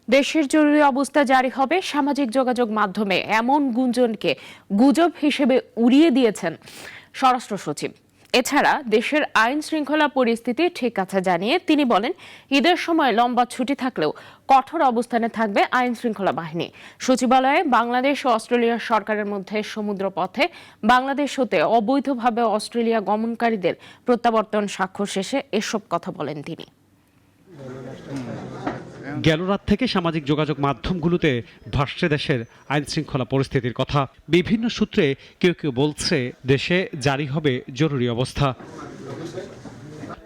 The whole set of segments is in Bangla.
দেশের জরুরি অবস্থা জারি হবে, সামাজিক যোগাযোগ মাধ্যমে এমন গুঞ্জনকে গুজব হিসেবে উড়িয়ে দিয়েছেন স্বরাষ্ট্র সচিব। এছাড়া দেশের আইন শৃঙ্খলা পরিস্থিতি ঠিক আছে জানিয়ে তিনি বলেন, ঈদের সময় লম্বা ছুটি থাকলেও কঠোর অবস্থানে থাকবে আইন শৃঙ্খলা বাহিনী। সচিবালয়ে বাংলাদেশ ও অস্ট্রেলিয়ার সরকারের মধ্যে সমুদ্রপথে বাংলাদেশ হতে অবৈধভাবে অস্ট্রেলিয়া গমনকারীদের প্রত্যাবর্তন স্বাক্ষর শেষে এসব কথা বলেন তিনি। গেল রাত থেকে সামাজিক যোগাযোগ মাধ্যমগুলোতে ভাসছে দেশের আইন শৃঙ্খলা পরিস্থিতির কথা। বিভিন্ন সূত্রে কেউ কেউ বলছে দেশে জারি হবে জরুরি অবস্থা।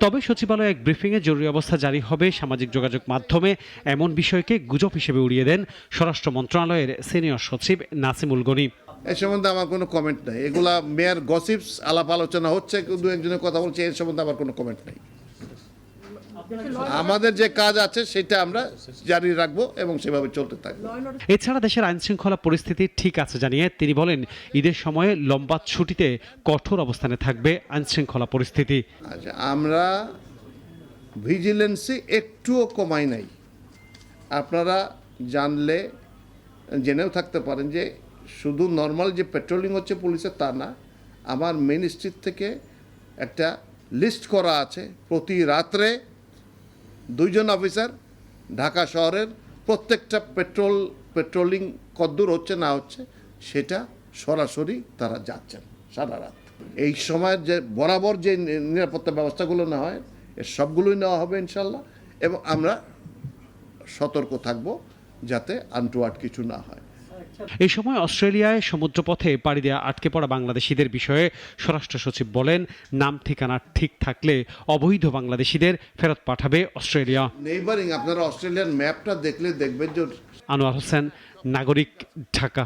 তবে সচিবালয়ে এক ব্রিফিংয়ে জরুরি অবস্থা জারি হবে সামাজিক যোগাযোগ মাধ্যমে এমন বিষয়কে গুজব হিসেবে উড়িয়ে দেন স্বরাষ্ট্র মন্ত্রণালয়ের সিনিয়র সচিব নাসিমুল গনি। এ সম্বন্ধে আমার কোনো কমেন্ট নাই। এগুলা মেয়ার গসিপস, আলাপ আলোচনা হচ্ছে, দু একজনের কথা বলছে, এর সম্বন্ধে আমার কোনো কমেন্ট নাই। আমাদের যে কাজ আছে সেটা আমরা জারি রাখবো এবং সেভাবে চলতে থাকবো। এছাড়া দেশের আইন শৃঙ্খলা পরিস্থিতি ঠিক আছে জানিয়ে তিনি বলেন, ঈদের সময়ে লম্বা ছুটিতে কঠোর অবস্থানে থাকবে আইন শৃঙ্খলা পরিস্থিতি। আচ্ছা, আমরা ভিজিলেন্সি একটুও কমাই নাই। আপনারা জানলে জেনেও থাকতে পারেন যে শুধু নর্মাল যে পেট্রোলিং হচ্ছে পুলিশের তা না, আমার মিনিস্ট্রির থেকে একটা লিস্ট করা আছে। প্রতি রাত্রে 2 জন অফিসার ঢাকা শহরের প্রত্যেকটা পেট্রোলিং কদ্দূর হচ্ছে না হচ্ছে সেটা সরাসরি তারা যাচ্ছেন সারা রাত। এই সময়ের যে বরাবর যে নিরাপত্তা ব্যবস্থাগুলো নেওয়া হয় এর সবগুলোই নেওয়া হবে ইনশাল্লাহ, এবং আমরা সতর্ক থাকব যাতে আনটুয়ার্ড কিছু না হয়। এই সময় অস্ট্রেলিয়ায় সমুদ্রপথে পাড়ি দেওয়া আটকে পড়া বাংলাদেশিদের বিষয়ে স্বরাষ্ট্র সচিব বলেন, নাম ঠিকানা ঠিক থাকলে অবৈধ বাংলাদেশিদের ফেরত পাঠাবে অস্ট্রেলিয়া। নেইবারিং আপনারা অস্ট্রেলিয়ান ম্যাপটা দেখলে দেখবেন যে। আনোয়ার হোসেন, নাগরিক, ঢাকা।